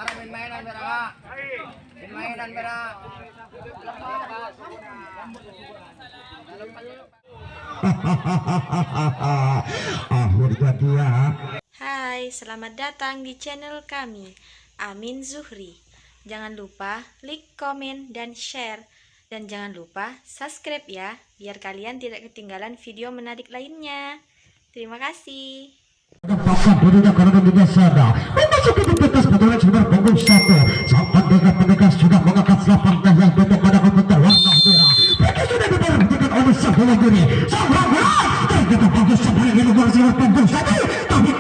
mainan berak. Mainan berak. Akhirnya dia. Hai, selamat datang di channel kami, Amin Zuhri. Jangan lupa like, komen, dan share. Dan jangan lupa subscribe ya, biar kalian tidak ketinggalan video menarik lainnya. Terima kasih. Apakah dirinya karena tidak sadar memasuki di batas betul sudah punggung satu. Sang pendekar sudah mengangkat selapangnya yang tutup pada komputer warna merah. Mereka sudah diperhentikan oleh sang bola diri. Sang bola ternyata bagus sebalik di luar sinar punggung satu. Tapi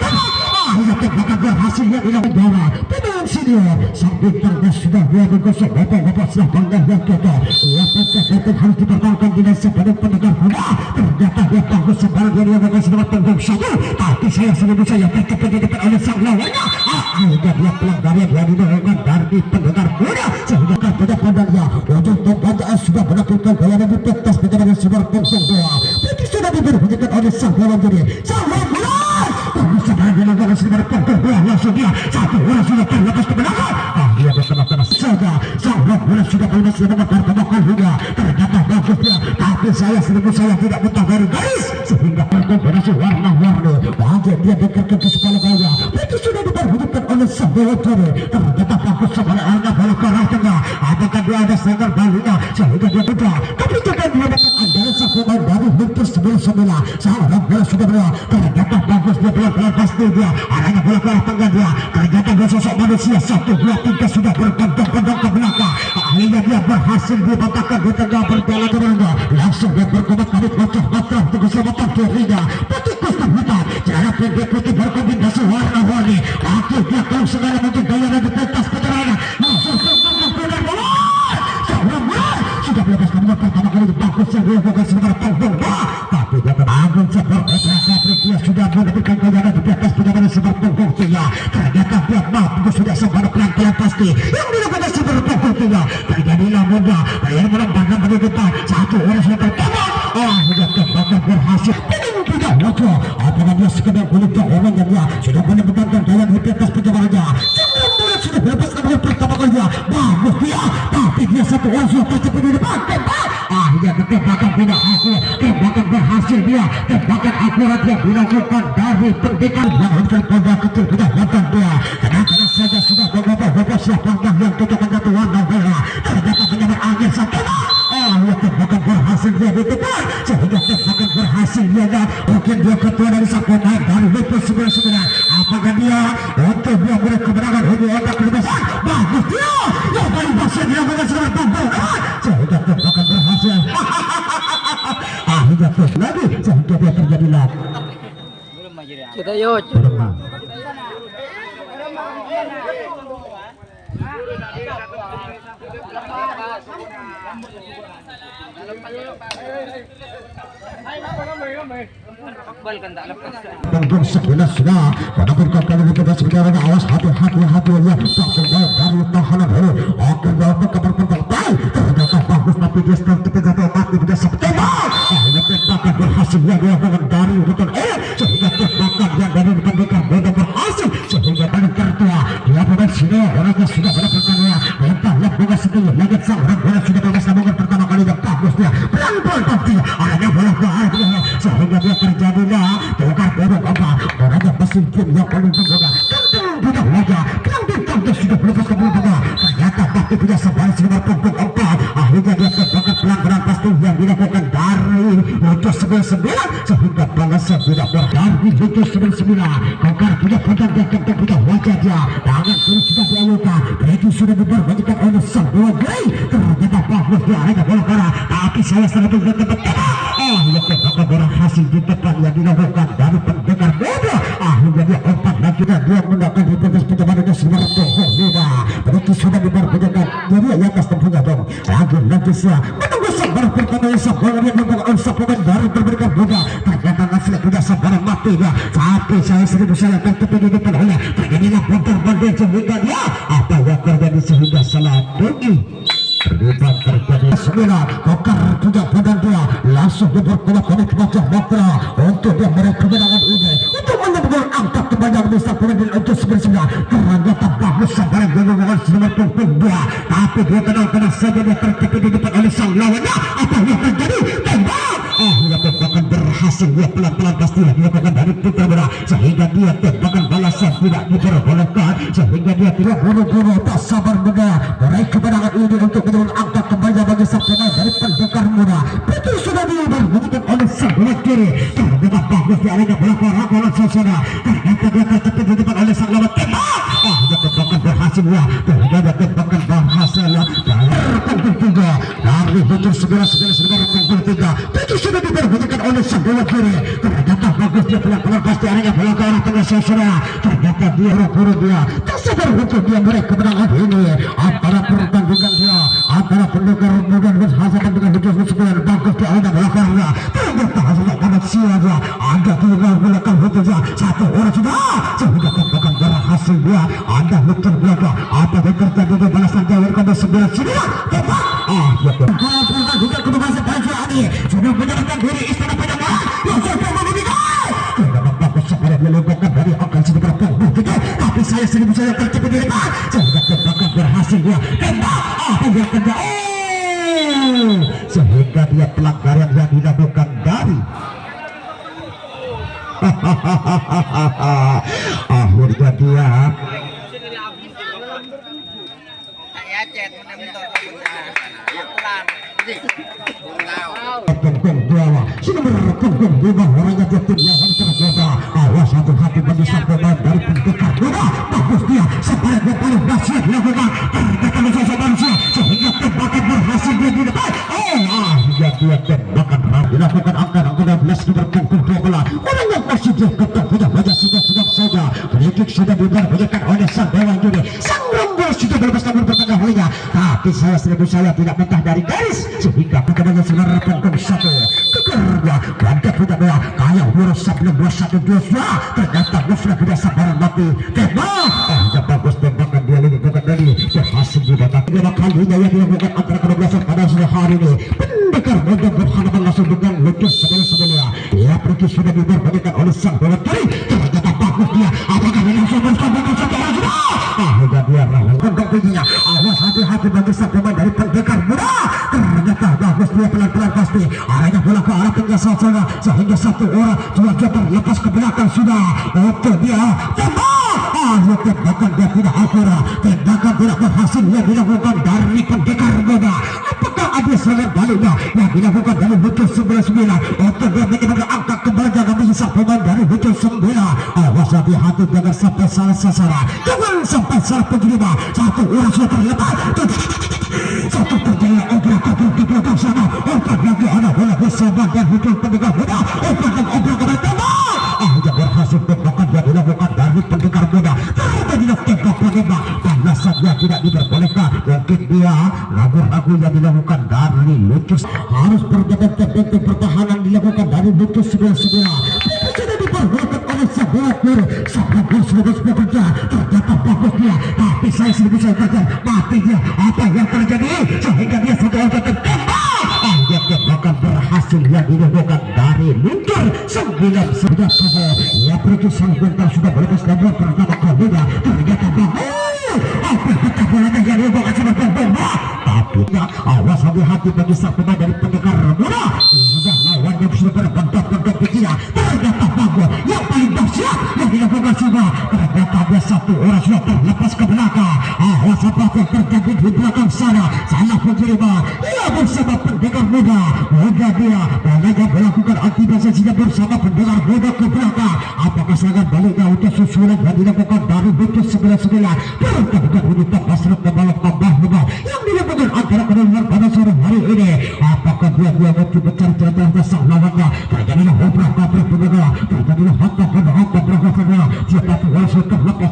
akhirnya tembakan berhasilnya dengan bola. Pemain senior sang bintangnya sudah berada gosok bapak-bapak selapangnya yang tutup. Lapang harus dipertahankan dengan sebagai pendekar muda. Ternyata dia bagus sebalik dia mengangkat sinar punggung satu. Tapi saya tetap di depan oleh sang lawannya. Akhirnya dia pelanggaran yang dilakukan dari pendekar muda sehingga pada pandangnya ujung tombaknya sudah menaklukkan gaya di pentas dengan sebar punggung dua. Berarti sudah diberhentikan oleh sang lawan diri. Sang lawan berusaha dengan sebar punggung dua langsung dia satu orang sudah terlepas ke belakang. Dia bersama-sama saja sang lawan sudah berhasil membakar tembakan hingga ternyata bagus dia. Tapi saya tidak betah dari garis sehingga punggung berhasil warna-warni. Wajah dia dekat ke kepala-kepala. Itu sudah diperhentikan oleh sang lawan diri. Ternyata bagus sebagai anak bola ke arah tengah. Apakah dia ada serangan baliknya sehingga dia mudah. Tapi juga dia dapat andalan sang pemain baru hampir 9-9. Seorang bola sudah berlalu. Ternyata bagus dia bola pasti dia. Arahnya bola ke arah tengah dia. Ternyata dia sosok manusia 1, 2, 3 sudah berkondong-kondong ke belakang. Akhirnya dia berhasil dibatakan di tengah berjalan kerana. Langsung dia berkobat-kobat macam-macam untuk keselamatan dirinya. Petikus terbuka. Jarak pendek putih berkombinasi warna-warni. Akhir dia tahu segala macam gaya dan pentas perjalanan. Langsung benar bola. Seorang bola sudah bebas nomor pertama kali bagus yang dilakukan sebentar punggung. Tapi dia terbangun seperti dia sudah mendapatkan gaya dan pentas perjalanan sebentar punggung dia. Ternyata dia mampu sudah sebentar pelan-pelan pasti yang dilakukan sebentar punggung dia. Terjadilah mudah. Yang melambangkan pada depan satu orang sudah tertembak. Sudah tembakan berhasil. Tidak wajah. Apakah dia sekedar kulit orang yang dia sudah menemukan gaya di pentas perjalanannya. Sebelum dia sudah bebas nomor pertama kalinya. Bagus dia. Tapi dia satu orang sudah pasti di depan. Tembak. Akhirnya tembakan tidak akurat. Tembakan berhasil dia. Tembakan akurat yang dilakukan dari pendekar yang hampir pada kecil tidak datang dia. Kadang-kadang saja sudah beberapa selapangnya yang tutup menjadi warna merah. Ternyata menyamar angin sang tembak. Akhirnya tembakan berhasil dia di depan. Sehingga tembakan berhasil dia. Mungkin dia ketua dari sang pemain dari Liverpool 99. Apakah dia untuk dia beri kemenangan ini otak kebebasan? Bagus dia. Yang paling besar dia akan segera punggung. Sehingga tembakan berhasil. Akhirnya terus lagi sehingga dia terjadilah. Kita yuk. Punggung sebelah sudah pada berkali kita sebenarnya awas hati-hati ya tak dari tahanan ini akan dapat kabar penting ternyata bagus tapi dia sedang ketika mati tidak septempat. Akhirnya tembakan berhasil yang dilakukan dari urutan sehingga tembakan yang dari pendekar muda berhasil sehingga tangan tertua dia pemain sini orangnya sudah mendapatkan mentah yang bola sedih lagi sang orang bola sudah bebas namunkan pertama kali yang bagus dia pelan-pelan pasti arahnya bola ke arah dia sehingga dia terjadilah tukar bodoh apa orangnya mesin game yang paling terboga kantong budak wajah pelang bintang dia sudah berlepas ke bola ternyata pasti tidak sebalik sebenarnya punggung 4. Akhirnya dia tembakan pelanggaran pasti yang dilakukan dari Lutus 99 sehingga balasan tidak berdari Lutus 99 kokar tidak pedang dan kentang budak wajah dia tangan kiri sudah dialukan itu sudah diperbanyakan oleh sang bola grey ternyata bagus dia hanya bola merah tapi saya sangat tempat akhirnya tembakan berhasil di depan yang dilakukan dari pendekar muda. Akhirnya dia empat lagi dan dia mendapatkan di pentas perjalanan sebenarnya punggung 5. Berarti sudah diperbanyakan jadi atas tempunya dong lagi saya menunggu sabar pertama yang sabar yang membawa sabaran dari pendekar muda. Ternyata ngasih tidak sabaran mati dia tapi saya akan tepi di depan oleh terjadilah bontar-bontar sehingga dia apa yang terjadi sehingga salah pergi terlibat terjadi 9 kokar juga badan dia langsung diperkuat oleh wajah Mokra untuk dia meraih kemenangan ini untuk menyebabkan angka banyak bisa kemudian untuk sebenarnya ternyata bagus sampai dengan nomor punggung 2, tapi dia kena saja dia tertipu di depan oleh sang lawannya. Apa yang terjadi? Tembak! Dia tembakan berhasil, dia pelan-pelan pastilah dilakukan dari Putra Muda sehingga dia tembakan balasan tidak diperbolehkan, sehingga dia tidak buru-buru tak sabar muda meraih kemenangan ini untuk menurun angka kembali bagi sang pemain dari Pendekar Muda. Betul sudah dilakukan oleh sang bola kiri, ternyata bagus di arena belakang bola suasana, ternyata dia tertipu di depan oleh sang lawan. Tembak! Dia tembakan berhasil ya, dia tembakan berhasil ya. Punggung 3 dari betul segala punggung 3 betul sudah diperhatikan oleh sang bola kiri, ternyata bagus dia pelan-pelan pasti arena belakang tengah suasana, ternyata dia buru-buru dia tak sabar untuk dia meraih kemenangan ini antara pertandingan dia antara Pendekar Muda berhadapan dengan betul segala bagus di arena belakangnya, ternyata hasilnya amat siaga ada tinggal belakang betulnya satu orang sudah sehingga tembakan berhasil dia ada betul belakang apa yang terjadi di balasan jawab pada 9 sudah tembak. Ya kalau juga kebebasan baju ini sudah menyerahkan diri istana Pajajaran yang sudah memiliki kenapa bagus segera dilakukan dari akan segera punggung 3, tapi saya sendiri saya tertipu di depan sehingga tembakan berhasil dia tembak. Dia kena sehingga dia pelanggaran yang dilakukan dari akhirnya dia punggung 2 sudah berpunggung 5 orangnya dia tim yang tergoda. Awas hati-hati bagi sang pemain dari Pendekar Muda. Bagus dia sampai dia paling dahsyat dilakukan terdekat dengan manusia sehingga tembakan berhasil dia di depan. Dia tembakan dilakukan angka 16 nomor punggung 12 orang yang masih dia ketuk punya wajah sudah saja kritik sudah diberbunyikan oleh sang dewan juri. Sang Rembos sudah bebas namun bertengah tapi saya tidak mentah dari garis sehingga kemudian sebenarnya punggung 1 kekerja ganda punya bola kayak urus sebelum 2-1 ternyata sudah tidak sabaran mati tembak. Yang bagus tembakan dia ini bukan dari berhasil didapat kedua kalinya yang dilakukan antara kedua pada sore hari ini. Pendekar Muda berhadapan langsung dengan Lukius sebelum-sebelumnya ya pergi sudah diberbunyikan oleh sang bola kiri, ternyata bagus dia apakah dia langsung bersambungkan satu orang sudah hingga dia melakukan tingginya. Awas hati-hati bagi sang pemain dari Pendekar Muda, ternyata bagus dia pelan-pelan pasti arahnya bola ke arah tengah sasaran sehingga satu orang sudah terlepas ke belakang sudah untuk dia tembak. Tembakan dia tidak akurat, tembakan tidak berhasil yang dilakukan dari Pendekar Muda. Apakah ada serangan baliknya yang dilakukan dari betul 99 untuk dia menyebabkan angka kembali jangan bisa pemain dari betul 9. Awas hati-hati jangan sampai salah sasaran, jangan sampai salah penjerima. Satu orang sudah terlepas, satu terjadi obrak-abrik di belakang sana. Obat lagi anak bola bersama dan betul Pendekar Muda obat dan obrak-abrik tembak. Yang berhasil tembakan yang dilakukan dari Pendekar Muda ternyata tidak tembak penembak balasannya tidak diperbolehkan. Mungkin dia ragu-ragu yang dilakukan dari Lukius harus berjalan terbentuk pertahanan dilakukan dari Lukius 99 sudah diperbolehkan oleh sebuah kiri sampai sudah bekerja ternyata bagus dia tapi saya sendiri saya baca mati dia. Apa yang terjadi sehingga dia sudah tembak. Dia tembakan berhasil yang dilakukan dari Lukius 99 ya pergi sang bentang sudah berlepas nomor pertama kalinya ternyata bagus. Apa kita bolanya yang dilakukan sama tembak tapi awas hati-hati bagi sang pemain dari Pendekar Muda sudah lawannya sudah berbentak-bentak dia ternyata bagus yang paling dahsyat yang dilakukan sudah ternyata ada satu orang sudah terlepas ke belakang. Awas apa yang terjadi di belakang sana salah penjerima ia bersama Pendekar Muda dia bolanya melakukan aktivasinya bersama Pendekar Muda ke belakang. Apakah serangan baliknya untuk susulan yang dilakukan dari betul 99 berkata untuk pasrah pembalap tambah yang dilakukan antara kedua pada sore hari ini. Apakah dia mencoba mencari sang lawannya terjadilah obrak-abrik pendengar terjadilah hantam-hantam berhasil siapa tuh sudah lepas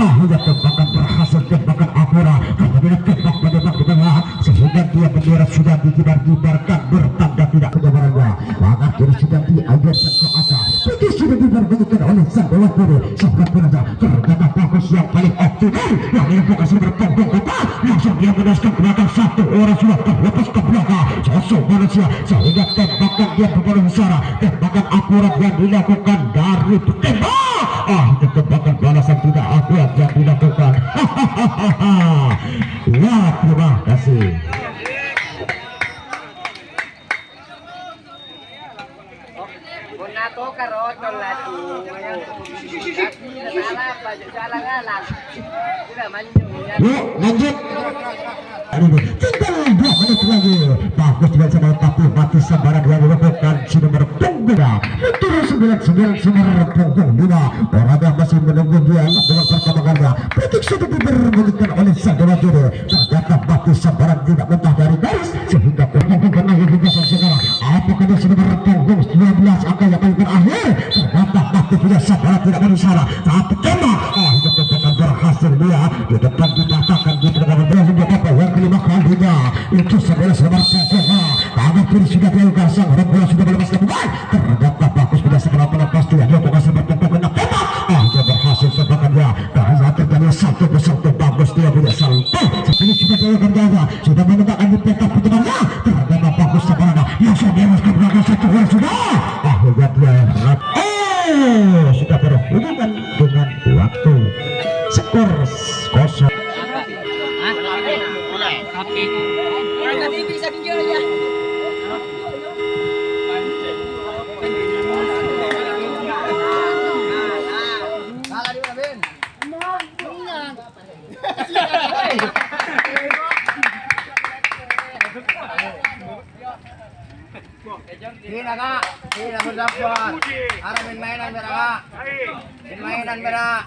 akhirnya tembakan berhasil tembakan akurat terjadilah tembak penembak di tengah sehingga dia bendera sudah dikibar-kibarkan bertanda tidak kejabarannya maka kiri sudah diajarkan ke atas begitu sudah diberbunyikan oleh sang bola kiri sampai penanda ternyata bagus yang paling optimal yang dilakukan sudah berpunggung 4 langsung dia menaskan ke belakang satu orang sudah terlepas ke belakang sosok manusia sehingga tembakan dia berpenuh besar tembakan akurat yang dilakukan dari tembak. itu tembakan balasan tidak akurat yang dilakukan. Ya, terima kasih. Ako karotol lagi. Salah apa? Salah ngalang. Sudah maju. Yuk, lanjut. Aduh, tinggal 2 menit lagi. Bagus dengan sama tapi mati sambaran yang dilakukan si nomor punggung. Itu 99 nomor punggung 5. Orang yang masih menunggu dia dengan perkembangannya. Prediksi diberikan oleh Sadara Jode. Ternyata mati sambaran tidak mentah dari garis sehingga punggung lagi hingga sekarang. Apakah dia si nomor punggung 12 angka yang paling berakhir? Ternyata mati punya sambaran tidak berusaha. Tapi tembak. Itu tembakan berhasil dia. Di depan dipatahkan di tengah hingga apa yang kelima kalinya itu sebelah nomor punggung. Tangan kiri sudah dilakukan sang bola sudah melepas kembali. Ternyata bagus pada sebelah pelepas dia. Dia berhasil bertempur kena tembak. Dia berhasil tembakan dia. Karena terjadi satu persatu bagus dia punya salto. Ini sudah dilakukan dia. Sudah menembakkan di peta pertemuannya. Ternyata bagus sebenarnya. Yang sudah dilakukan belakang satu bola sudah. Akhirnya dia sudah berhubungan dengan waktu. Skor 0. Bisa pinjol aja. Salah di mana, Ben? Hina kak, hina berdapat. Harap main mainan berak. Main mainan berak.